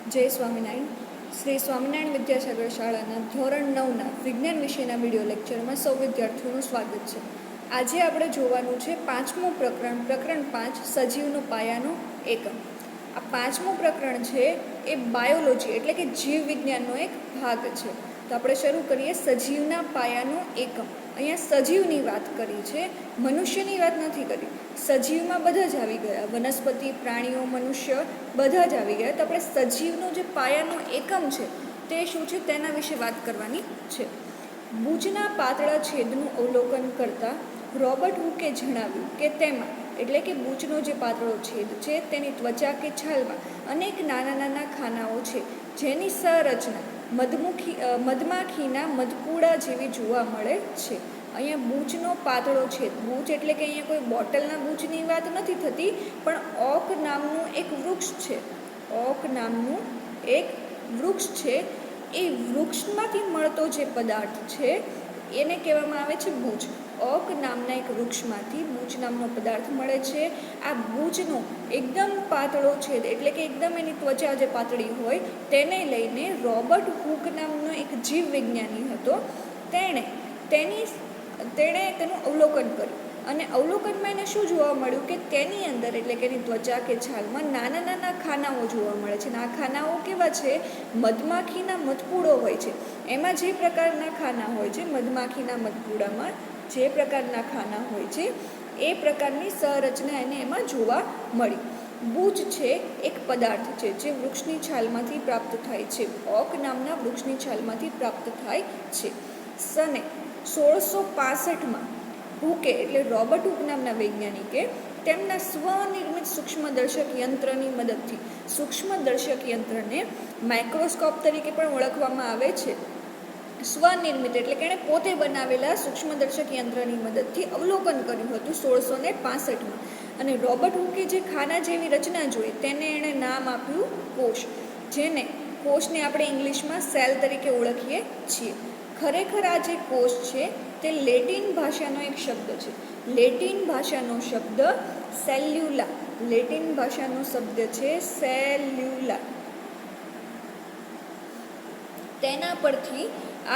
જય સ્વામિનારાયણ. શ્રી સ્વામિનારાયણ વિદ્યાસાગર શાળાના ધોરણ 9ના વિજ્ઞાન વિષયના વિડીયો લેક્ચરમાં સૌ વિદ્યાર્થીઓનું સ્વાગત છે. આજે આપણે જોવાનું છે પાંચમું પ્રકરણ, પ્રકરણ 5, સજીવનો પાયાનો એકમ. આ પાંચમું પ્રકરણ છે એ બાયોલોજી એટલે કે જીવ વિજ્ઞાનનો એક ભાગ છે. તો આપણે શરૂ કરીએ. સજીવના પાયાનો એકમ. અહીંયા સજીવની વાત કરી છે, મનુષ્યની વાત નથી કરી. સજીવમાં બધા જ આવી ગયા, વનસ્પતિ, પ્રાણીઓ, મનુષ્ય બધા જ આવી ગયા. તો આપણે સજીવનો જે પાયાનો એકમ છે તે શું છે તેના વિશે વાત કરવાની છે. બૂચના પાતળા છેદનું અવલોકન કરતાં રોબર્ટ હુકે જણાવ્યું કે તેમાં એટલે કે બૂચનો જે પાતળો છેદ છે તેની ત્વચા કે છાલમાં અનેક નાના નાના ખાનાઓ છે જેની સંરચના મધમાખીના મધપૂડા જેવી જોવા મળે છે. અહીંયા બૂચનો પાતળો છેદ, બૂચ એટલે કે અહીંયા કોઈ બોટલના બૂચની વાત નથી થતી, પણ ઓક નામનું એક વૃક્ષ છે. ઓક નામનું એક વૃક્ષ છે. એ વૃક્ષમાંથી મળતો જે પદાર્થ છે એને કહેવામાં આવે છે બૂચ. ઓક નામના એક વૃક્ષમાંથી બૂચ નામનો પદાર્થ મળે છે. આ બૂચનો એકદમ પાતળો છેદ એટલે કે એકદમ એની ત્વચા જે પાતળી હોય તેને લઈને રોબર્ટ હુક નામનો એક જીવ વિજ્ઞાની હતો. તેણે તેનું અવલોકન કર્યું અને અવલોકનમાં એને શું જોવા મળ્યું કે તેની અંદર એટલે કે એની ત્વચા કે છાલમાં નાના નાના ખાનાઓ જોવા મળે છે. અને આ ખાનાઓ કેવા છે? મધમાખીના મધપૂડો હોય છે. એમાં જે પ્રકારના ખાના હોય છે, મધમાખીના મધપૂડામાં જે પ્રકારના ખાના હોય છે એ પ્રકારની સંરચના એને એમાં જોવા મળી. બૂચ છે એક પદાર્થ છે જે વૃક્ષની છાલમાંથી પ્રાપ્ત થાય છે. ઓક નામના વૃક્ષની છાલમાંથી પ્રાપ્ત થાય છે. સને 1665માં હુકે એટલે રોબર્ટ હુક નામના વૈજ્ઞાનિકે તેમના સ્વનિર્મિત સૂક્ષ્મદર્શક યંત્રની મદદથી, સૂક્ષ્મદર્શક યંત્રને માઇક્રોસ્કોપ તરીકે પણ ઓળખવામાં આવે છે, સ્વનિર્મિત એટલે કે એણે પોતે બનાવેલા સૂક્ષ્મદર્શક યંત્રની મદદથી અવલોકન કર્યું હતું 1665માં. અને રોબર્ટ હુકે જે ખાના જેવી રચના જોઈ તેને એણે નામ આપ્યું કોષ, જેને કોષને આપણે ઇંગ્લિશમાં સેલ તરીકે ઓળખીએ છીએ. ખરેખર આ જે કોષ છે તે લેટિન ભાષાનો એક શબ્દ છે. લેટિન ભાષાનો શબ્દ સેલ્યુલા, લેટિન ભાષાનો શબ્દ છે સેલ્યુલા. તેના પરથી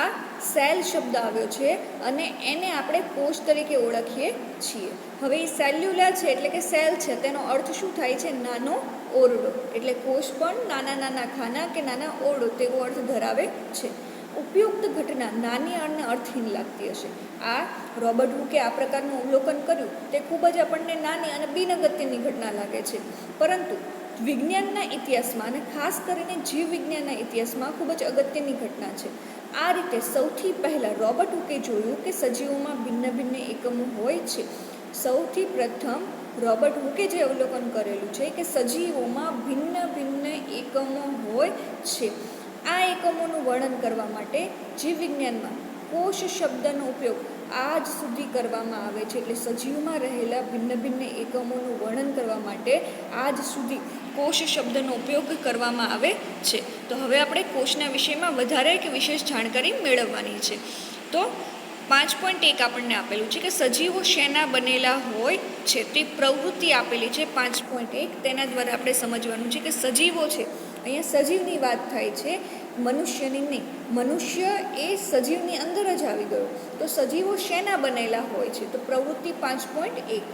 આ સેલ શબ્દ આવ્યો છે અને એને આપણે કોષ તરીકે ઓળખીએ છીએ. હવે એ સેલ્યુલા છે એટલે કે સેલ છે, તેનો અર્થ શું થાય છે? નાનો ઓરડો. એટલે કોષ પણ નાના નાના ખાના કે નાના ઓરડો તેવો અર્થ ધરાવે છે. ઉપયુક્ત ઘટના નાની અને અર્થહીન લાગતી હશે. આ રોબર્ટ હુકે આ પ્રકારનું અવલોકન કર્યું તે ખૂબ જ આપણને નાની અને બિનઅગત્યની ઘટના લાગે છે, પરંતુ વિજ્ઞાનના ઇતિહાસમાં અને ખાસ કરીને જીવ વિજ્ઞાનના ઇતિહાસમાં ખૂબ જ અગત્યની ઘટના છે. આ રીતે સૌથી પહેલાં રોબર્ટ હુકે જોયું કે સજીવોમાં ભિન્ન ભિન્ન એકમો હોય છે. સૌથી પ્રથમ રોબર્ટ હુકે જે અવલોકન કરેલું છે કે સજીવોમાં ભિન્ન ભિન્ન એકમો હોય છે. આ એકમોનું વર્ણન કરવા માટે જીવ વિજ્ઞાનમાં કોષ શબ્દનો ઉપયોગ આજ સુધી કરવામાં આવે છે. એટલે સજીવમાં રહેલા ભિન્ન ભિન્ન એકમોનું વર્ણન કરવા માટે આજ સુધી કોષ શબ્દનો ઉપયોગ કરવામાં આવે છે. તો હવે આપણે કોષના વિષયમાં વધારે કે વિશેષ જાણકારી મેળવવાની છે. તો 5.1 આપણને આપેલું છે કે સજીવો શેના બનેલા હોય છે તે પ્રવૃત્તિ આપેલી છે 5.1. તેના દ્વારા આપણે સમજવાનું છે કે સજીવો છે, અહીંયા સજીવની વાત થાય છે, મનુષ્યની નહીં. મનુષ્ય એ સજીવની અંદર જ આવી ગયો. તો સજીવો શેના બનેલા હોય છે? તો પ્રવૃત્તિ 5.1.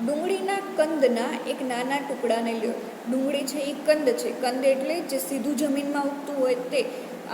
ડુંગળીના કંદના એક નાના ટુકડાને લ્યો. ડુંગળી છે એ કંદ છે. કંદ એટલે જે સીધું જમીનમાં ઉગતું હોય તે.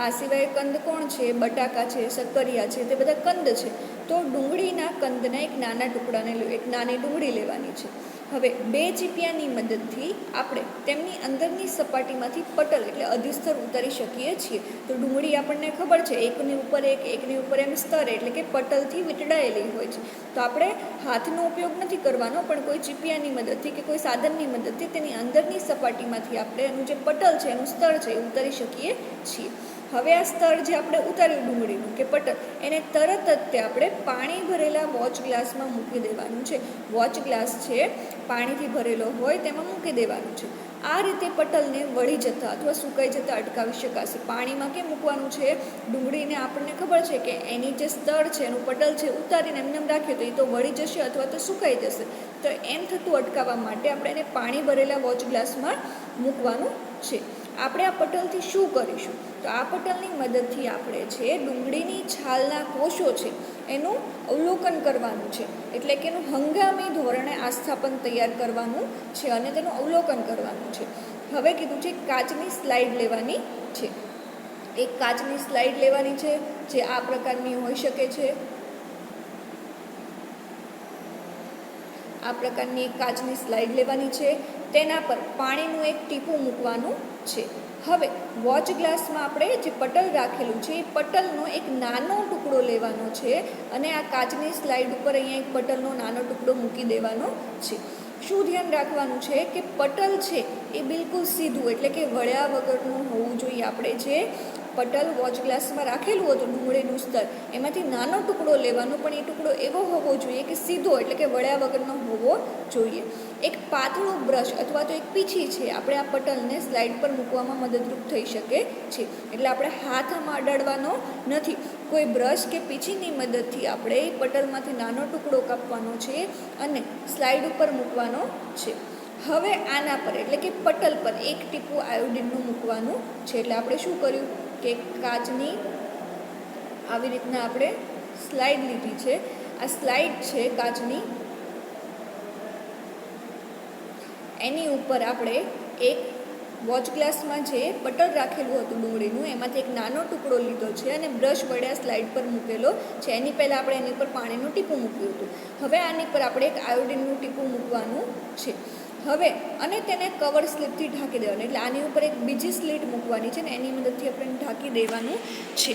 આ સિવાય કંદ કોણ છે? બટાકા છે, શક્કરિયા છે, તે બધા કંદ છે. તો ડુંગળીના કંદના એક નાના ટુકડાને લ્યો, એક નાની ડુંગળી લેવાની છે. હવે 2 ચીપિયાની મદદથી આપણે તેમની અંદરની સપાટીમાંથી પટલ એટલે અધિસ્તર ઉતારી શકીએ છીએ. તો ડુંગળી આપણને ખબર છે એકની ઉપર એક, એકની ઉપર એમ સ્તર એટલે કે પટલથી વીંટળાયેલી હોય છે. તો આપણે હાથનો ઉપયોગ નથી કરવાનો, પણ કોઈ ચીપિયાની મદદથી કે કોઈ સાધનની મદદથી તેની અંદરની સપાટીમાંથી આપણે એનું જે પટલ છે, એનું સ્તર છે એ ઉતારી શકીએ છીએ. હવે આ સ્તર જે આપણે ઉતાર્યું ડુંગળીનું કે પટલ, એને તરત જ તે આપણે પાણી ભરેલા વોચ ગ્લાસમાં મૂકી દેવાનું છે. વોચ ગ્લાસ છે પાણીથી ભરેલો હોય તેમાં મૂકી દેવાનું છે. આ રીતે પટલને વળી જતાં અથવા સુકાઈ જતાં અટકાવી શકાશે. પાણીમાં કેમ મૂકવાનું છે? ડુંગળીને આપણને ખબર છે કે એની જે સ્તર છે, એનું પટલ છે, ઉતારીને એમને રાખીએ તો એ તો વળી જશે અથવા તો સુકાઈ જશે. તો એમ થતું અટકાવવા માટે આપણે એને પાણી ભરેલા વોચ ગ્લાસમાં મૂકવાનું છે. આપણે આ પટલથી શું કરીશું? તો આ પટલની મદદથી આપણે છે ડુંગળીની છાલના કોષો છે એનું અવલોકન કરવાનું છે, એટલે કે એનું હંગામી ધોરણે આસ્થાપન તૈયાર કરવાનું છે અને તેનું અવલોકન કરવાનું છે. હવે કીધું છે કાચની સ્લાઇડ લેવાની છે. એક કાચની સ્લાઇડ લેવાની છે જે આ પ્રકારની હોઈ શકે છે. આ પ્રકારની એક કાચની સ્લાઇડ લેવાની છે. તેના પર પાણીનું એક ટીપું મૂકવાનું છે. હવે વોચ ગ્લાસમાં આપણે જે પટલ રાખેલું છે એ પટલનો એક નાનો ટુકડો લેવાનો છે અને આ કાચની સ્લાઇડ ઉપર અહીંયા એક પટલનો નાનો ટુકડો મૂકી દેવાનો છે. શું ધ્યાન રાખવાનું છે કે પટલ છે એ બિલકુલ સીધું, એટલે કે વળ્યા વગરનું હોવું જોઈએ. આપણે જે પટલ વોચ ગ્લાસમાં રાખેલું હતું ડુંગળીનું સ્તર, એમાંથી નાનો ટુકડો લેવાનો, પણ એ ટુકડો એવો હોવો જોઈએ કે સીધો, એટલે કે વળ્યા વગરનો હોવો જોઈએ. એક પાતળું બ્રશ અથવા તો એક પીછી છે આપણે આ પટલને સ્લાઇડ પર મૂકવામાં મદદરૂપ થઈ શકે છે. એટલે આપણે હાથમાં અડાડવાનો નથી, કોઈ બ્રશ કે પીછીની મદદથી આપણે પટલમાંથી નાનો ટુકડો કાપવાનો છે અને સ્લાઇડ ઉપર મૂકવાનો છે. હવે આના પર એટલે કે પટલ પર એક ટીપું આયોડિનનું મૂકવાનું છે. એટલે આપણે શું કર્યું કે કાચની આવી રીતના આપણે સ્લાઇડ લીધી છે. આ સ્લાઇડ છે કાચની, એની ઉપર આપણે એક વોચ ગ્લાસમાં જે પટલ રાખેલું હતું ડુંગળીનું એમાંથી એક નાનો ટુકડો લીધો છે અને બ્રશ વડે આ સ્લાઇડ પર મૂકેલો છે. એની પહેલાં આપણે એની પર પાણીનું ટીપું મૂક્યું હતું. હવે આની પર આપણે એક આયોડિનનું ટીપું મૂકવાનું છે. હવે અને તેને કવર સ્લીપથી ઢાંકી દેવાનું, એટલે આની ઉપર એક બીજી સ્લીટ મૂકવાની છે ને એની મદદથી આપણે ઢાંકી દેવાનું છે.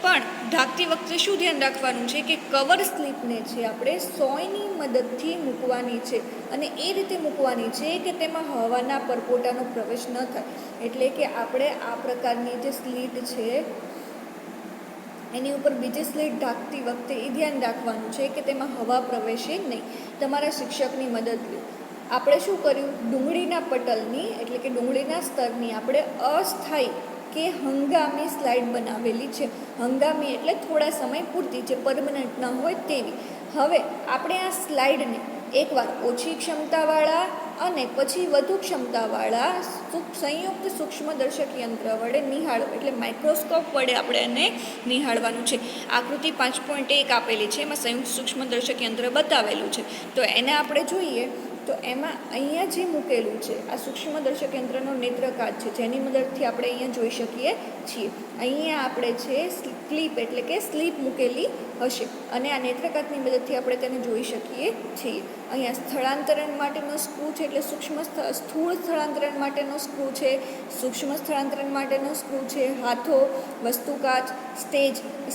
પણ ઢાંકતી વખતે શું ધ્યાન રાખવાનું છે કે કવર સ્લીપને છે આપણે સોયની મદદથી મૂકવાની છે અને એ રીતે મૂકવાની છે કે તેમાં હવાના પરપોટાનો પ્રવેશ ન થાય. એટલે કે આપણે આ પ્રકારની જે સ્લીટ છે એની ઉપર બીજી સ્લીટ ઢાંકતી વખતે એ ધ્યાન રાખવાનું છે કે તેમાં હવા પ્રવેશે નહીં. તમારા શિક્ષકની મદદ લો. આપણે શું કર્યું, ડુંગળીના પટલની એટલે કે ડુંગળીના સ્તરની આપણે અસ્થાયી કે હંગામી સ્લાઇડ બનાવેલી છે. હંગામી એટલે થોડા સમય પૂરતી, જે પરમનન્ટ ન હોય તેવી. હવે આપણે આ સ્લાઇડને એકવાર ઓછી ક્ષમતાવાળા અને પછી વધુ ક્ષમતાવાળા સંયુક્ત સૂક્ષ્મદર્શક યંત્ર વડે નિહાળવું, એટલે માઇક્રોસ્કોપ વડે આપણે એને નિહાળવાનું છે. આકૃતિ 5.1 આપેલી છે, એમાં સંયુક્ત સૂક્ષ્મદર્શક યંત્ર બતાવેલું છે. તો એને આપણે જોઈએ તો એમાં અહીંયા જે મૂકેલું છે આ સૂક્ષ્મદર્શક યંત્રનો નેત્રકાચ છે, જેની મદદથી આપણે અહીંયા જોઈ શકીએ છીએ. અહીંયા આપણે છે ક્લિપ એટલે કે સ્લીપ મૂકેલી હશે અને આ નેત્રકાચની મદદથી આપણે તેને જોઈ શકીએ છીએ. અહીંયા સ્થળાંતરણ માટેનો સ્ક્રૂ છે, એટલે સ્થૂળ સ્થળાંતરણ માટેનો સ્ક્રૂ છે, સૂક્ષ્મ સ્થળાંતરણ માટેનો સ્ક્રૂ છે, હાથો, વસ્તુકાચ,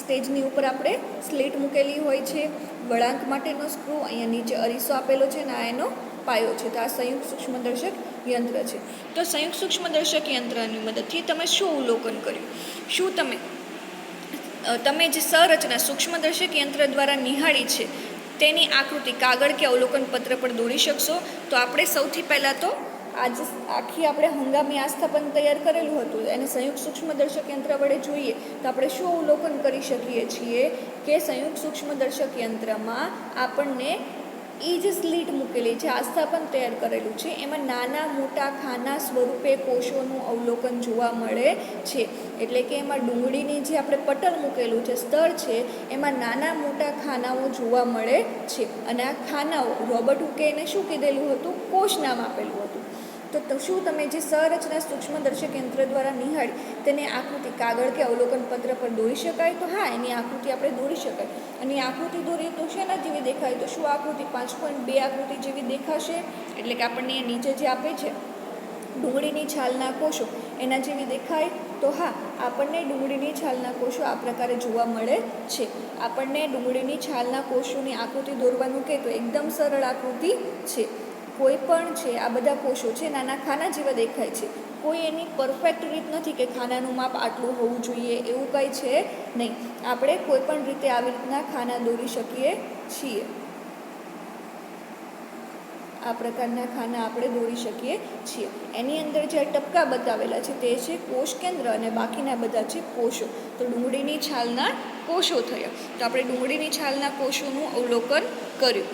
સ્ટેજની ઉપર આપણે સ્લીટ મૂકેલી હોય છે, વળાંક માટેનો સ્ક્રૂ, અહીંયા નીચે અરીસો આપેલો છે અને આ એનો પાયો છે. તો આ સંયુક્ત સૂક્ષ્મદર્શક યંત્ર છે. તો સંયુક્ત સૂક્ષ્મદર્શક યંત્રની મદદથી તમે શું અવલોકન કર્યું? શું તમે જે સંરચના સૂક્ષ્મદર્શક યંત્ર દ્વારા નિહાળી છે તેની આકૃતિ કાગળ કે અવલોકન પત્ર પર દોરી શકશો? તો આપણે સૌથી પહેલાં તો આજે આખી આપણે હંગામી આસ્થાપન તૈયાર કરેલું હતું એને સંયુક્ત સૂક્ષ્મદર્શક યંત્ર વડે જોઈએ તો આપણે શું અવલોકન કરી શકીએ છીએ કે સંયુક્ત સૂક્ષ્મદર્શક યંત્રમાં આપણને એ જે સ્લીટ મૂકેલી છે, આસ્થાપન તૈયાર કરેલું છે, એમાં નાના મોટા ખાના સ્વરૂપે કોષોનું અવલોકન જોવા મળે છે. એટલે કે એમાં ડુંગળીની જે આપણે પટલ મૂકેલું છે, સ્તર છે, એમાં નાના મોટા ખાનાઓ જોવા મળે છે અને આ ખાનાઓ રોબર્ટ હુકે એને શું કીધેલું હતું? કોષ નામ આપેલું હતું. તો શું તમે જે સંરચના સૂક્ષ્મદર્શક યંત્ર દ્વારા નિહાળી તેને આકૃતિ કાગળ કે અવલોકન પત્ર પર દોરી શકાય? તો હા, એની આકૃતિ આપણે દોરી શકાય. અને આકૃતિ દોરીએ તો શેના જેવી દેખાય? તો શું આકૃતિ 5.2 આકૃતિ જેવી દેખાશે? એટલે કે આપણને નીચે જે આપે છે ડુંગળીની છાલના કોષો એના જેવી દેખાય? તો હા, આપણને ડુંગળીની છાલના કોષો આ પ્રકારે જોવા મળે છે. આપણને ડુંગળીની છાલના કોષોની આકૃતિ દોરવાનું કહે તો એકદમ સરળ આકૃતિ છે. કોઈ પણ છે આ બધા કોષો છે નાના ખાના જેવા દેખાય છે, કોઈ એની પરફેક્ટ રીત નથી કે ખાનાનું માપ આટલું હોવું જોઈએ, એવું કંઈ છે નહીં. આપણે કોઈ પણ રીતે આવી રીતના ખાના દોરી શકીએ છીએ. આ પ્રકારના ખાના આપણે દોરી શકીએ છીએ. એની અંદર જે ટપકા બતાવેલા છે તે છે કોષ કેન્દ્ર અને બાકીના બધા છે કોષો. તો ડુંગળીની છાલના કોષો થયા. તો આપણે ડુંગળીની છાલના કોષોનું અવલોકન કર્યું.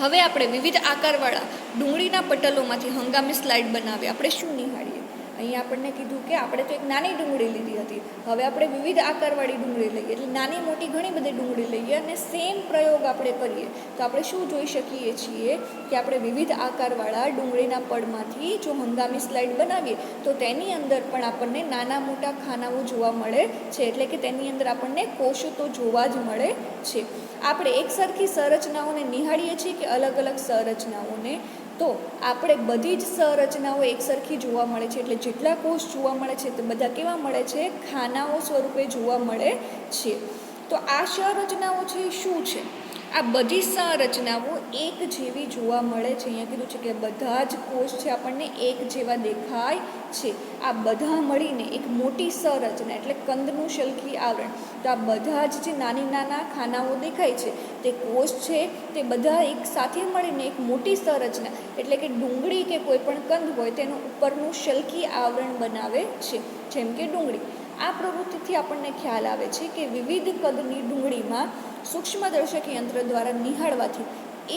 હવે આપણે વિવિધ આકારવાળા ડુંગળીના પટલોમાંથી હંગામી સ્લાઇડ બનાવી આપણે શું નિહાળીએ? અહીંયા આપણને કીધું કે આપણે તો એક નાની ડુંગળી લીધી હતી, હવે આપણે વિવિધ આકારવાળી ડુંગળી લઈએ, એટલે નાની મોટી ઘણી બધી ડુંગળી લઈએ અને સેમ પ્રયોગ આપણે કરીએ તો આપણે શું જોઈ શકીએ છીએ કે આપણે વિવિધ આકારવાળા ડુંગળીના પડમાંથી જો હંગામી સ્લાઇડ બનાવીએ તો તેની અંદર પણ આપણને નાના મોટા ખાનાઓ જોવા મળે છે, એટલે કે તેની અંદર આપણને કોષો તો જોવા જ મળે છે. આપણે એકસરખી સંરચનાઓને નિહાળીએ છીએ કે અલગ અલગ સંરચનાઓને? તો આપણે બધી જ સંરચનાઓ એકસરખી જોવા મળે છે, એટલે જેટલા કોષ જોવા મળે છે તે બધા કેવા મળે છે? ખાનાઓ સ્વરૂપે જોવા મળે છે. તો આ સંરચનાઓ છે શું છે? આ બધી સંરચનાઓ એક જેવી જોવા મળે છે. અહીંયા કીધું છે કે બધા જ કોષ છે આપણને એક જેવા દેખાય છે. આ બધા મળીને એક મોટી સંરચના એટલે કંદનું શલ્કી આવરણ. તો આ બધા જ જે નાની નાના ખાનાઓ દેખાય છે તે કોષ છે, તે બધા એક સાથે મળીને એક મોટી સંરચના એટલે કે ડુંગળી કે કોઈ પણ કંદ હોય તેનું ઉપરનું શલ્કી આવરણ બનાવે છે, જેમ કે ડુંગળી. આ પ્રવૃત્તિથી આપણને ખ્યાલ આવે છે કે વિવિધ કદની ડુંગળીમાં સૂક્ષ્મદર્શક યંત્ર દ્વારા નિહાળવાથી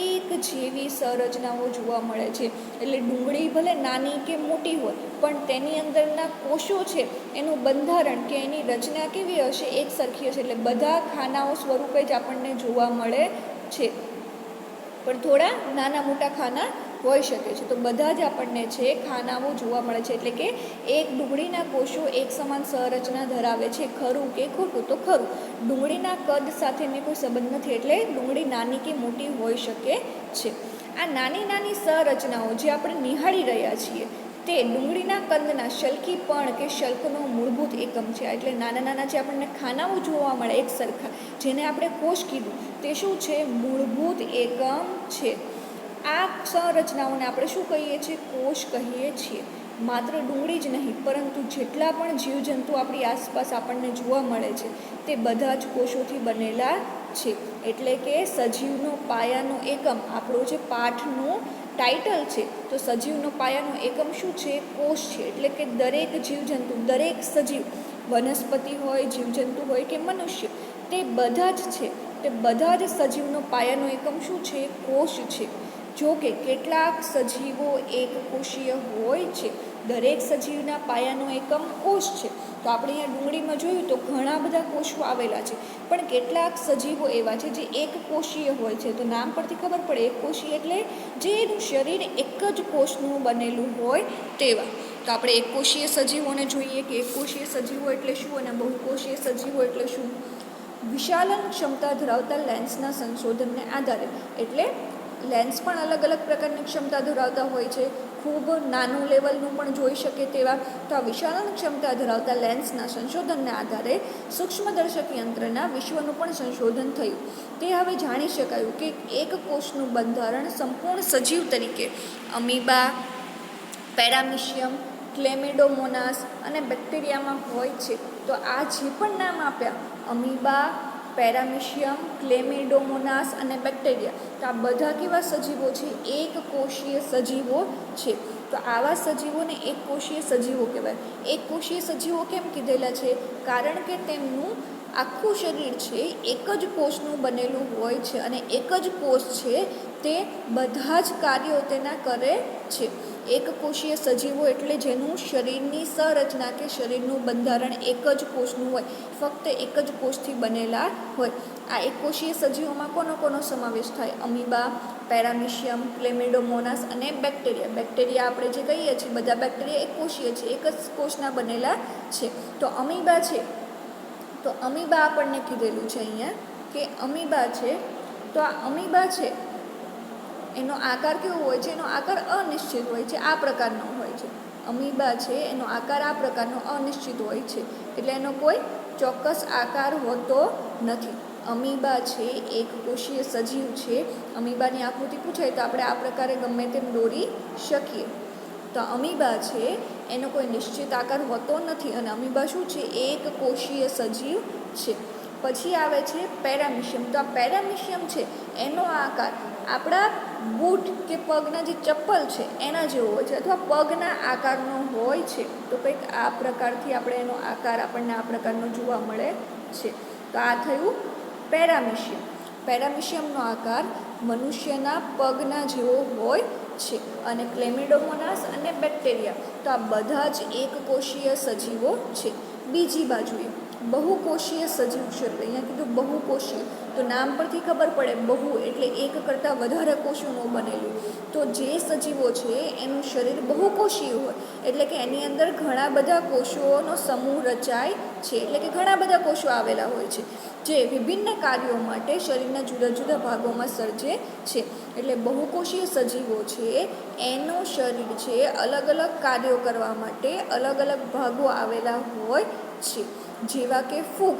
એક જેવી સંરચનાઓ જોવા મળે છે. એટલે ડુંગળી ભલે નાની કે મોટી હોય પણ તેની અંદરના કોષો છે એનું બંધારણ કે એની રચના કેવી હશે? એક સરખી હશે. એટલે બધા ખાનાઓ સ્વરૂપે જ આપણને જોવા મળે છે, પણ થોડા નાના મોટા ખાના હોઈ શકે છે. તો બધા જ આપણને છે ખાનાઓ જોવા મળે છે, એટલે કે એક ડુંગળીના કોષો એક સમાન સંરચના ધરાવે છે. ખરું કે ખોટું? તો ખરું. ડુંગળીના કદ સાથેને કોઈ સંબંધ નથી, એટલે ડુંગળી નાની કે મોટી હોઈ શકે છે. આ નાની નાની સંરચનાઓ જે આપણે નિહાળી રહ્યા છીએ તે ડુંગળીના કંદના શલ્કીપણ કે શલ્કનો મૂળભૂત એકમ છે. એટલે નાના નાના જે આપણને ખાનાઓ જોવા મળે એક સરખા, જેને આપણે કોષ કીધું, તે શું છે? મૂળભૂત એકમ છે. આ સંરચનાઓને આપણે શું કહીએ છીએ? કોષ કહીએ છીએ. માત્ર ડુંગળી જ નહીં પરંતુ જેટલા પણ જીવજંતુ આપણી આસપાસ આપણને જોવા મળે છે તે બધા જ કોષોથી બનેલા છે. એટલે કે સજીવનો પાયાનો એકમ, આપણો જે પાઠનું ટાઇટલ છે તો સજીવનો પાયાનો એકમ શું છે? કોષ છે. એટલે કે દરેક જીવજંતુ, દરેક સજીવ, વનસ્પતિ હોય, જીવજંતુ હોય કે મનુષ્ય, તે બધા જ છે, તે બધા જ સજીવનો પાયાનો એકમ શું છે? કોષ છે. જો કે કેટલાક સજીવો એકકોષીય હોય છે. દરેક સજીવના પાયાનો એકમ કોષ છે. તો આપણે અહીંયા ડુંગળીમાં જોયું તો ઘણા બધા કોષો આવેલા છે, પણ કેટલાક સજીવો એવા છે જે એકકોષીય હોય છે. તો નામ પરથી ખબર પડે, એકકોષીય એટલે જે એનું શરીર એક જ કોષનું બનેલું હોય તેવા. તો આપણે એકકોષીય સજીવોને જોઈએ કે એકકોષીય સજીવો એટલે શું અને બહુકોષીય સજીવો એટલે શું. વિશાલન ક્ષમતા ધરાવતા લેન્સના સંશોધનને આધારે, એટલે લેન્સ પણ અલગ અલગ પ્રકારની ક્ષમતા ધરાવતા હોય છે, ખૂબ નાનું લેવલનું પણ જોઈ શકે તેવા. તો આ વિશાલન ક્ષમતા ધરાવતા લેન્સના સંશોધનને આધારે સૂક્ષ્મદર્શક યંત્રના વિશ્વનું પણ સંશોધન થયું. તે હવે જાણી શકાયું કે એક કોષનું બંધારણ સંપૂર્ણ સજીવ તરીકે અમીબા, પેરામિશિયમ, ક્લેમિડોમોનાસ અને બેક્ટેરિયામાં હોય છે. તો આ જે પણ નામ આપ્યા, અમીબા, પેરામિશિયમ, ક્લેમિડોમોનાસ અને બેક્ટેરિયા, તો આ બધા કેવા સજીવો છે? એક કોષીય સજીવો છે. તો આવા સજીવોને એક કોષીય સજીવો કહેવાય. એક કોષીય સજીવો કેમ કીધેલા છે? કારણ કે તેમનું આખું શરીર છે એક જ કોષનું બનેલું હોય છે અને એક જ કોષ છે તે બધા જ કાર્યો તેના કરે છે. એક કોષીય સજીવો એટલે જેનું શરીરની સંરચના કે શરીરનું બંધારણ એક જ કોષનું હોય, ફક્ત એક જ કોષથી બનેલા હોય. આ એક કોષીય સજીવોમાં કોનો સમાવેશ થાય? અમીબા, પેરામિશિયમ, ક્લેમિડોમોનાસ અને બેક્ટેરિયા. બેક્ટેરિયા આપણે જે કહીએ છીએ બધા બેક્ટેરિયા એક કોષીય છે, એક જ કોષના બનેલા છે. તો અમીબા છે, તો અમીબા આપણને કીધેલું છે અહીંયા કે અમીબા છે. તો આ અમીબા છે એનો આકાર કેવો હોય છે? એનો આકાર અનિશ્ચિત હોય છે, આ પ્રકારનો હોય છે. અમીબા છે એનો આકાર આ પ્રકારનો અનિશ્ચિત હોય છે, એટલે એનો કોઈ ચોક્કસ આકાર હોતો નથી. અમીબા છે એક કોષીય સજીવ છે. અમીબાની આકૃતિ પૂછાય તો આપણે આ પ્રકારે ગમે તેમ દોરી શકીએ. તો અમીબા છે એનો કોઈ નિશ્ચિત આકાર હોતો નથી અને અમીબા શું છે, એક કોષીય સજીવ છે. પછી આવે છે પેરામિશિયમ. તો આ પેરામિશિયમ છે એનો આકાર આપણા બૂટ કે પગના જે ચપ્પલ છે એના જેવો હોય છે અથવા પગના આકારનો હોય છે. તો કંઈક આ પ્રકારથી આપણે એનો આકાર આપણને આ પ્રકારનો જોવા મળે છે. તો આ થયું પેરામિશિયમ. પેરામિશિયમનો આકાર મનુષ્યના પગના જેવો હોય છે. અને ક્લેમિડોમોનાસ અને બેક્ટેરિયા તો આ બધા જ એક કોષીય સજીવો છે. બીજી બાજુએ બહુકોષીય સજીવ શરીર. અહીંયા કીધું બહુકોષીય, તો નામ પરથી ખબર પડે બહુ એટલે એક કરતાં વધારે કોષોનું બનેલું. તો જે સજીવો છે એનું શરીર બહુકોષીય હોય એટલે કે એની અંદર ઘણા બધા કોષોનો સમૂહ રચાય છે, એટલે કે ઘણા બધા કોષો આવેલા હોય છે જે વિભિન્ન કાર્યો માટે શરીરના જુદા જુદા ભાગોમાં સર્જે છે. એટલે બહુકોષીય સજીવો છે એનું શરીર છે અલગ અલગ કાર્યો કરવા માટે અલગ અલગ ભાગો આવેલા હોય છે. જેવા કે ફૂગ.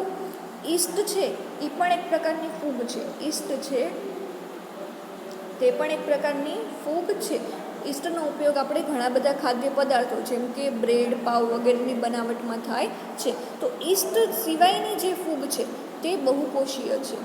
ઈસ્ટ છે એ પણ એક પ્રકારની ફૂગ છે. ઈસ્ટ છે તે પણ એક પ્રકારની ફૂગ છે. ઈસ્ટનો ઉપયોગ આપણે ઘણા બધા ખાદ્ય પદાર્થો જેમ કે બ્રેડ, પાવ વગેરેની બનાવટમાં થાય છે. તો ઈસ્ટ સિવાયની જે ફૂગ છે તે બહુકોષીય છે.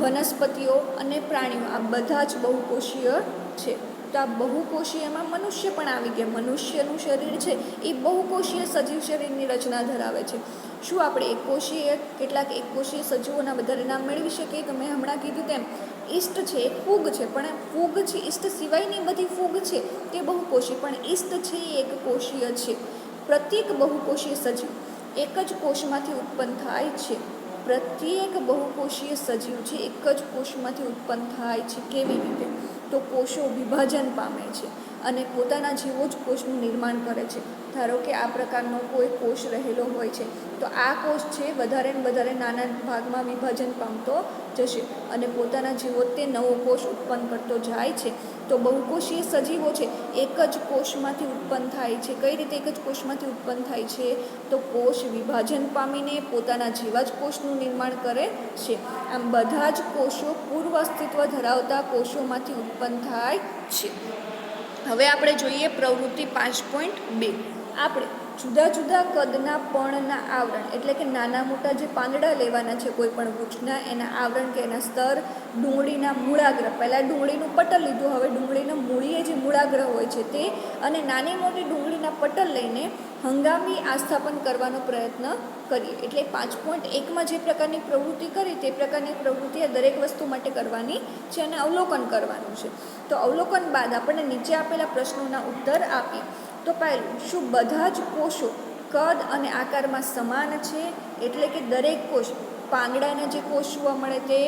વનસ્પતિઓ અને પ્રાણીઓ આ બધા જ બહુકોષીય છે. તો આ બહુકોષીયમાં મનુષ્ય પણ આવી ગયા. મનુષ્યનું શરીર છે એ બહુકોષીય સજીવ શરીરની રચના ધરાવે છે. શું આપણે એકકોષીય કેટલાક એકકોષીય સજીવોના વધારે નામ મેળવી શકીએ? તો મેં હમણાં કીધું તેમ ઈસ્ટ છે એક ફૂગ છે, પણ ફૂગ છે ઈસ્ટ સિવાયની બધી ફૂગ છે તે બહુકોષી, પણ ઈસ્ટ છે એ એકકોષીય છે. પ્રત્યેક બહુકોષીય સજીવ એક જ કોષમાંથી ઉત્પન્ન થાય છે. પ્રત્યેક બહુકોષીય સજીવ છે એક જ કોષમાંથી ઉત્પન્ન થાય છે. કેવી રીતે? તો કોષો વિભાજન પામે છે અને પોતાના જેવો જ કોષનું નિર્માણ કરે છે. ધારો કે આ પ્રકારનો કોઈ કોષ રહેલો હોય છે તો આ કોષ છે વધારે ને વધારે નાના ભાગમાં વિભાજન પામતો જશે અને પોતાના જેવો તે નવો કોષ ઉત્પન્ન કરતો જાય છે. તો બહુકોષીય સજીવો છે એક જ કોષમાંથી ઉત્પન્ન થાય છે. કઈ રીતે એક જ કોષમાંથી ઉત્પન્ન થાય છે? તો કોષ વિભાજન પામીને પોતાના જેવા જ કોષનું નિર્માણ કરે છે. આમ બધા જ કોષો પૂર્વ અસ્તિત્વ ધરાવતા કોષોમાંથી ઉત્પન્ન થાય છે. હવે આપણે જોઈએ પ્રવૃત્તિ 5.2. આપણે જુદા જુદા કદના પર્ણના આવરણ એટલે કે નાના મોટા જે પાંદડા લેવાના છે કોઈ પણ વૃક્ષના, એના આવરણ કે એના સ્તર, ડુંગળીના મૂળાગ્ર. પહેલાં ડુંગળીનું પટલ લીધું, હવે ડુંગળીના મૂળીએ જે મૂળાગ્ર હોય છે તે અને નાની મોટી ડુંગળીના પટલ લઈને હંગામી આસ્થાપન કરવાનો પ્રયત્ન કરીએ. એટલે 5.1માં જે પ્રકારની પ્રવૃત્તિ કરી તે પ્રકારની પ્રવૃત્તિ આ દરેક વસ્તુ માટે કરવાની છે અને અવલોકન કરવાનું છે. તો અવલોકન બાદ આપણને નીચે આપેલા પ્રશ્નોના ઉત્તર આપીએ. તો પહેલું, શું બધા જ કોષો કદ અને આકારમાં સમાન છે? એટલે કે દરેક કોષ, પાંદડાના જે કોષ જોવા મળે તે,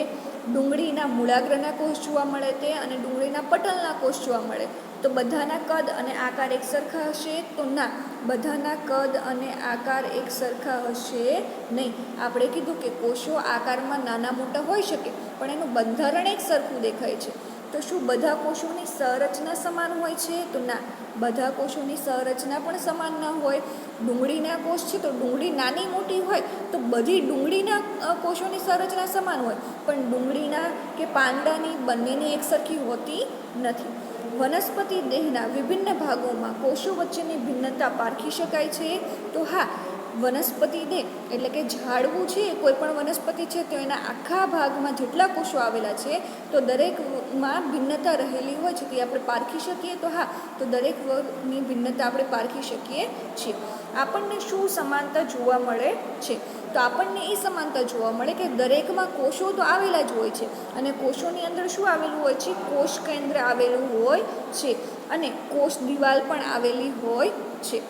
ડુંગળીના મૂળાગ્રના કોષ જોવા મળે તે અને ડુંગળીના પટલના કોષ જોવા મળે તો બધાના કદ અને આકાર એક સરખા હશે? તો ના, બધાના કદ અને આકાર એક સરખા હશે નહીં. આપણે કીધું કે કોષો આકારમાં નાના મોટા હોઈ શકે પણ એનું બંધારણ એક સરખું દેખાય છે. તો શું બધા કોષોની સંરચના સમાન હોય છે? તો ના, બધા કોષોની સંરચના પણ સમાન ન હોય. ડુંગળીના કોષ છે તો ડુંગળી નાની મોટી હોય તો બધી ડુંગળીના કોષોની સંરચના સમાન હોય પણ ડુંગળીના કે પાંદડાની બંનેની એક સરખી હોતી નથી. વનસ્પતિ દેહના વિભિન્ન ભાગોમાં કોષો વચ્ચેની ભિન્નતા પારખી શકાય છે? તો હા, વનસ્પતિ દેહ એટલે કે ઝાડવું છે, કોઈ પણ વનસ્પતિ છે તો એના આખા ભાગમાં જેટલા કોષો આવેલા છે તો દરેકમાં ભિન્નતા રહેલી હોય છે. તે આપણે પારખી શકીએ? તો હા, તો દરેકની ભિન્નતા આપણે પારખી શકીએ છીએ. આપણને શું સમાનતા જોવા મળે છે? તો આપણને એ સમાનતા જોવા મળે કે દરેકમાં કોષો તો આવેલા જ હોય છે અને કોષોની અંદર શું આવેલું હોય છે? કોષ કેન્દ્ર આવેલું હોય છે અને કોષ દિવાલ પણ આવેલી હોય છે.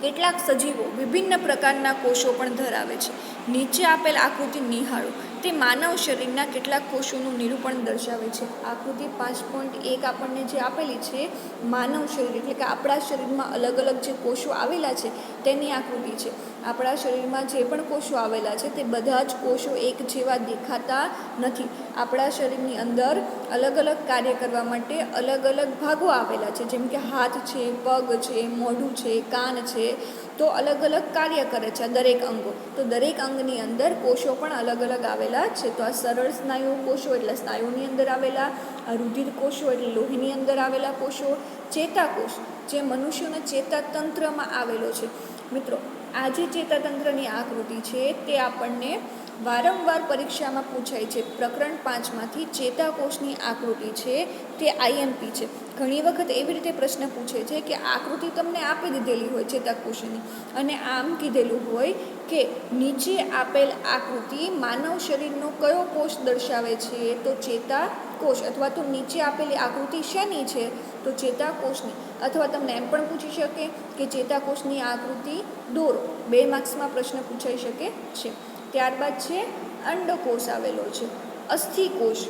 કેટલાક સજીવો વિભિન્ન પ્રકારના કોષો પણ ધરાવે છે. નીચે આપેલ આકૃતિ નિહાળો. તે માનવ શરીરના કેટલાક કોષોનું નિરૂપણ દર્શાવે છે. આકૃતિ 5.1 આપણને જે આપેલી છે માનવ શરીર એટલે કે આપણા શરીરમાં અલગ અલગ જે કોષો આવેલા છે તેની આકૃતિ છે. આપણા શરીરમાં જે પણ કોષો આવેલા છે તે બધા જ કોષો એક જેવા દેખાતા નથી. આપણા શરીરની અંદર અલગ અલગ કાર્ય કરવા માટે અલગ અલગ ભાગો આવેલા છે, જેમ કે હાથ છે, પગ છે, મોઢું છે, કાન છે. તો અલગ અલગ કાર્ય કરે છે આ દરેક અંગો. તો દરેક અંગની અંદર કોષો પણ અલગ અલગ આવેલા છે. તો આ સરળ સ્નાયુ કોષો એટલે સ્નાયુની અંદર આવેલા, આ રુધિર કોષો એટલે લોહીની અંદર આવેલા કોષો, ચેતાકોષ જે મનુષ્યના ચેતાતંત્રમાં આવેલો છે. મિત્રો, આ જે ચેતાતંત્રની આકૃતિ છે તે આપણને વારંવાર પરીક્ષામાં પૂછાય છે. પ્રકરણ 5માંથી ચેતાકોષની આકૃતિ છે તે આઈએમપી છે. ઘણી વખત એવી રીતે પ્રશ્ન પૂછે છે કે આકૃતિ તમને આપી દીધેલી હોય ચેતાકોષની અને આમ કીધેલું હોય કે નીચે આપેલ આકૃતિ માનવ શરીરનો કયો કોષ દર્શાવે છે, તો ચેતાકોષ. અથવા તો નીચે આપેલી આકૃતિ શેની છે, તો ચેતાકોષની. અથવા તમને એમ પણ પૂછી શકે કે ચેતાકોષની આકૃતિ દોરો. 2 માર્ક્સમાં પ્રશ્ન પૂછાઈ શકે છે. ત્યારબાદ છે અંડકોષ આવેલો છે, અસ્થિકોષ,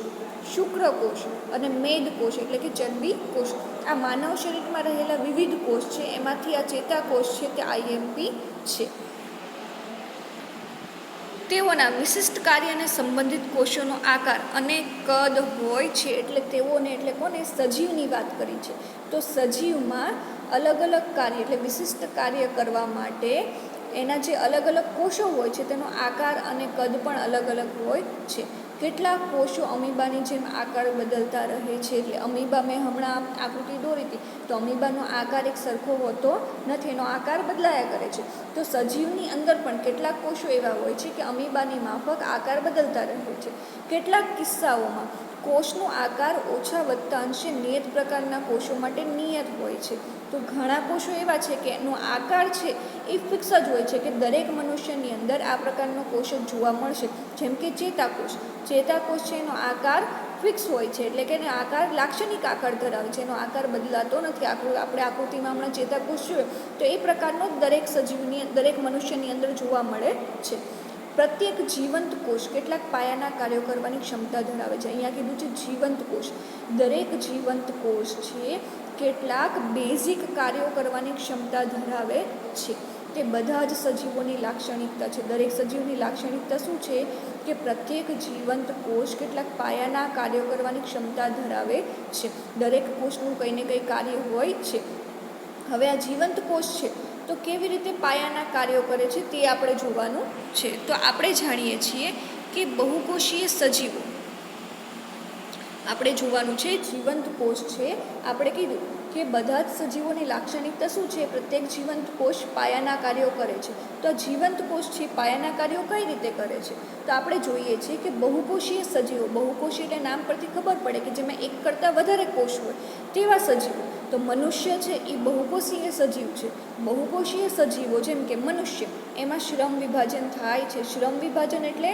શુક્રકોષ અને મેદકોષ એટલે કે ચરબી કોષ. આ માનવ શરીરમાં રહેલા વિવિધ કોષ છે, એમાંથી આ ચેતાકોષ છે તે આઈએમપી છે. તેઓના વિશિષ્ટ કાર્યને સંબંધિત કોષોનો આકાર અને કદ હોય છે. એટલે કોને, સજીવની વાત કરી છે. તો સજીવમાં અલગ અલગ કાર્ય એટલે વિશિષ્ટ કાર્ય કરવા માટે એના જે અલગ અલગ કોષો હોય છે તેનો આકાર અને કદ પણ અલગ અલગ હોય છે. કેટલાક કોષો અમીબાની જેમ આકાર બદલતા રહે છે. એટલે અમીબા મેં હમણાં આકૃતિ દોરી હતી તો અમીબાનો આકાર એક સરખો હોતો નથી, એનો આકાર બદલાયા કરે છે. તો સજીવની અંદર પણ કેટલાક કોષો એવા હોય છે કે અમીબાની માફક આકાર બદલતા રહે છે. કેટલાક કિસ્સાઓમાં કોષનો આકાર ઓછા વત્તા અંશે નિયત પ્રકારના કોષો માટે નિયત હોય છે. તો ઘણા કોષો એવા છે કે એનો આકાર છે એ ફિક્સ જ હોય છે કે દરેક મનુષ્યની અંદર આ પ્રકારનો કોષ જ જોવા મળશે. જેમ કે ચેતાકોષ છે એનો આકાર ફિક્સ હોય છે, એટલે કે એનો આકાર લાક્ષણિક આકાર ધરાવે છે, એનો આકાર બદલાતો નથી. આપણે આકૃતિમાં હમણાં ચેતાકોષ જોઈએ તો એ પ્રકારનો દરેક મનુષ્યની અંદર જોવા મળે છે. પ્રત્યેક જીવંત કોષ કેટલાક પાયાના કાર્યો કરવાની ક્ષમતા ધરાવે છે. અહીંયા કીધું છે જીવંત કોષ. દરેક જીવંત કોષ છે કેટલાક બેઝિક કાર્યો કરવાની ક્ષમતા ધરાવે છે. તે બધા જ સજીવોની લાક્ષણિકતા છે. દરેક સજીવની લાક્ષણિકતા શું છે કે પ્રત્યેક જીવંત કોષ કેટલાક પાયાના કાર્યો કરવાની ક્ષમતા ધરાવે છે. દરેક કોષનું કંઈ ને કંઈ કાર્ય હોય છે. હવે આ જીવંત કોષ છે તો કેવી રીતે પાયાના કાર્યો કરે છે તે આપણે જોવાનું છે. તો આપણે જાણીએ છીએ કે બહુકોષીય સજીવો આપણે જોવાનું છે. જીવંત કોષ છે, આપણે કીધું કે બધા જ સજીવોની લાક્ષણિકતા શું છે, પ્રત્યેક જીવંત કોષ પાયાના કાર્યો કરે છે. તો આ જીવંત કોષ છે પાયાના કાર્યો કઈ રીતે કરે છે, તો આપણે જોઈએ છીએ કે બહુકોષીય સજીવો, બહુકોષી એટલે નામ પરથી ખબર પડે કે જેમાં એક કરતાં વધારે કોષ હોય તેવા સજીવો. તો મનુષ્ય છે એ બહુકોષીય સજીવ છે. બહુકોષીય સજીવો જેમ કે મનુષ્ય, એમાં શ્રમ વિભાજન થાય છે. શ્રમ વિભાજન એટલે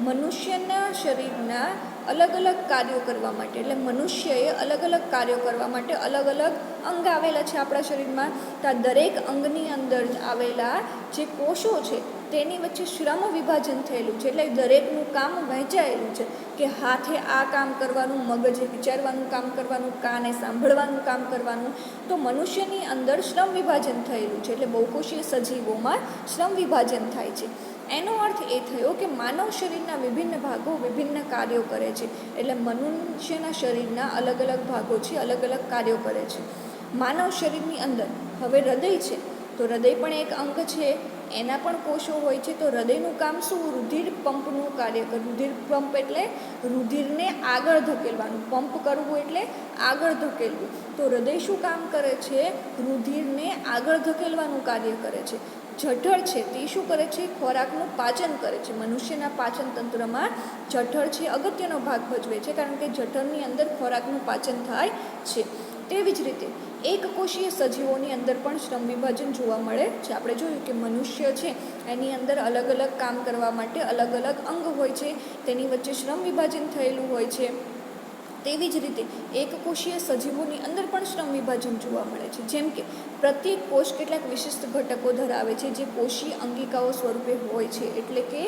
મનુષ્યના શરીરના અલગ અલગ કાર્યો કરવા માટે, એટલે મનુષ્યએ અલગ અલગ કાર્યો કરવા માટે અલગ અલગ અંગ આવેલા છે આપણા શરીરમાં. તો આ દરેક અંગની અંદર આવેલા જે કોષો છે તેની વચ્ચે શ્રમ વિભાજન થયેલું છે. એટલે દરેકનું કામ વહેંચાયેલું છે કે હાથે આ કામ કરવાનું, મગજે વિચારવાનું કામ કરવાનું, કાને સાંભળવાનું કામ કરવાનું. તો મનુષ્યની અંદર શ્રમ વિભાજન થયેલું છે. એટલે બહુકોષીય સજીવોમાં શ્રમ વિભાજન થાય છે. એનો અર્થ એ થયો કે માનવ શરીરના વિભિન્ન ભાગો વિભિન્ન કાર્યો કરે છે. એટલે મનુષ્યના શરીરના અલગ અલગ ભાગો છે, અલગ અલગ કાર્યો કરે છે. માનવ શરીરની અંદર હવે હૃદય છે, તો હૃદય પણ એક અંગ છે, એના પણ કોષો હોય છે. તો હૃદયનું કામ શું, રુધિર પંપનું કાર્ય કરે. રુધિર પંપ એટલે રુધિરને આગળ ધકેલવાનું, પંપ કરવું એટલે આગળ ધકેલવું. તો હૃદય શું કામ કરે છે, રુધિરને આગળ ધકેલવાનું કાર્ય કરે છે. જઠર છે તે શું કરે છે, ખોરાકનું પાચન કરે છે. મનુષ્યના પાચન તંત્રમાં જઠર છે અગત્યનો ભાગ ભજવે છે, કારણ કે જઠરની અંદર ખોરાકનું પાચન થાય છે. તેવી જ રીતે એકકોષીય સજીવોની અંદર પણ શ્રમ વિભાજન જોવા મળે છે. આપણે જોયું કે મનુષ્ય છે એની અંદર અલગ અલગ કામ કરવા માટે અલગ અલગ અંગ હોય છે, તેની વચ્ચે શ્રમ વિભાજન થયેલું હોય છે. તેવી જ રીતે એકકોષીય સજીવોની અંદર પણ શ્રમ વિભાજન જોવા મળે છે. જેમ કે પ્રત્યેક કોષ કેટલાક વિશિષ્ટ ઘટકો ધરાવે છે જે કોષીય અંગિકાઓ સ્વરૂપે હોય છે. એટલે કે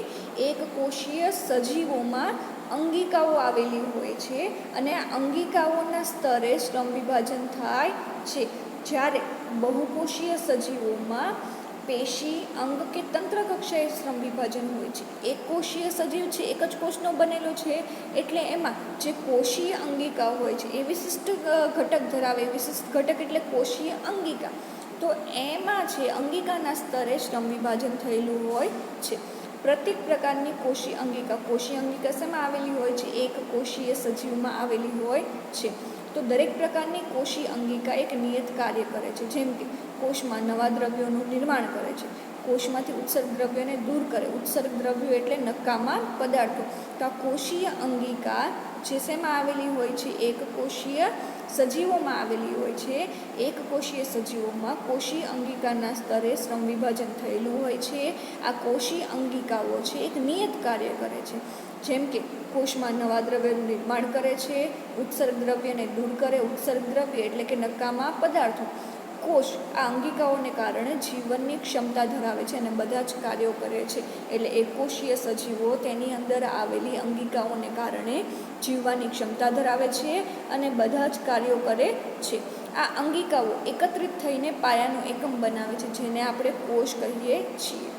એકકોષીય સજીવોમાં અંગિકાઓ આવેલી હોય છે અને આ અંગિકાઓના સ્તરે શ્રમ વિભાજન થાય છે. જ્યારે બહુકોષીય સજીવોમાં પેશી, અંગ કે તંત્ર કક્ષાએ શ્રમ વિભાજન હોય છે. એક કોષીય સજીવ છે, એક જ કોષનો બનેલો છે, એટલે એમાં જે કોષીય અંગિકા હોય છે એ વિશિષ્ટ ઘટક ધરાવે. વિશિષ્ટ ઘટક એટલે કોષીય અંગિકા. તો એમાં છે અંગિકાના સ્તરે શ્રમ વિભાજન થયેલું હોય છે. પ્રત્યેક પ્રકારની કોષી અંગિકા શેમાં આવેલી હોય છે? એક કોષીય સજીવમાં આવેલી હોય છે. તો દરેક પ્રકારની કોષી અંગિકા એક નિયત કાર્ય કરે છે. જેમ કે કોષમાં નવા દ્રવ્યોનું નિર્માણ કરે છે, કોષમાંથી ઉત્સર્ગ દ્રવ્યોને દૂર કરે. ઉત્સર્ગ દ્રવ્યો એટલે નકામા પદાર્થો. તો આ કોષીય અંગિકા જે શેમાં આવેલી હોય છે? એક કોષીય સજીવોમાં આવેલી હોય છે. એક કોષીય સજીવોમાં કોષીય અંગિકાના સ્તરે શ્રમ વિભાજન થયેલું હોય છે. આ કોષીય અંગિકાઓ છે એક નિયત કાર્ય કરે છે. જેમ કે કોષમાં નવા દ્રવ્યનું નિર્માણ કરે છે, ઉત્સર્ગ દ્રવ્યને દૂર કરે. ઉત્સર્ગ દ્રવ્ય એટલે કે નકામા પદાર્થો. કોષ આ અંગિકાઓને કારણે જીવનની ક્ષમતા ધરાવે છે અને બધા જ કાર્યો કરે છે. એટલે એકકોષીય સજીવો તેની અંદર આવેલી અંગિકાઓને કારણે જીવવાની ક્ષમતા ધરાવે છે અને બધા જ કાર્યો કરે છે. આ અંગિકાઓ એકત્રિત થઈને પાયાનો એકમ બનાવે છે, જેને આપણે કોષ કહીએ છીએ.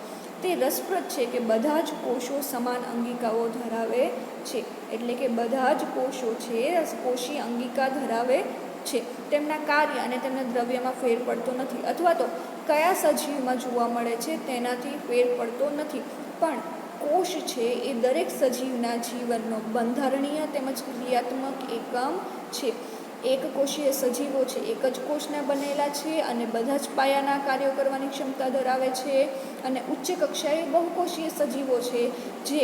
તે રસપ્રદ છે કે બધા જ કોષો સમાન અંગિકાઓ ધરાવે છે. એટલે કે બધા જ કોષો છે કોષીય અંગિકા ધરાવે છે. તેમના કાર્ય અને તેમના દ્રવ્યમાં ફેર પડતો નથી, અથવા તો કયા સજીવમાં જોવા મળે છે તેનાથી ફેર પડતો નથી. પણ કોષ છે એ દરેક સજીવના જીવનનો બંધારણીય તેમજ ક્રિયાત્મક એકમ છે. એક કોષીય સજીવો છે એક જ કોષના બનેલા છે અને બધા જ પાયાના કાર્યો કરવાની ક્ષમતા ધરાવે છે. અને ઉચ્ચ કક્ષાએ બહુકોષીય સજીવો છે જે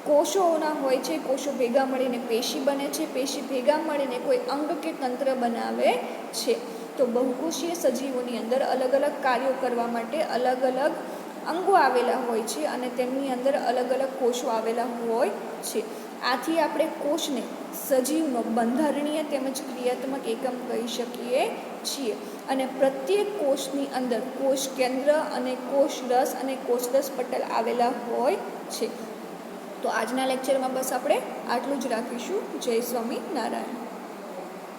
કોષોના હોય છે. કોષો ભેગા મળીને પેશી બને છે, પેશી ભેગા મળીને કોઈ અંગ કે તંત્ર બનાવે છે. તો બહુકોષીય સજીવોની અંદર અલગ અલગ કાર્યો કરવા માટે અલગ અલગ અંગો આવેલા હોય છે અને તેમની અંદર અલગ અલગ કોષો આવેલા હોય છે. આથી આપણે કોષને સજીવનો બંધારણીય તેમજ ક્રિયાત્મક એકમ કહી શકીએ છીએ. અને પ્રત્યેક કોષની અંદર કોષ કેન્દ્ર અને કોષ રસ અને કોષરસ પટલ આવેલા હોય છે. તો આજના લેક્ચરમાં બસ આપણે આટલું જ રાખીશું. જય સ્વામિનારાયણ.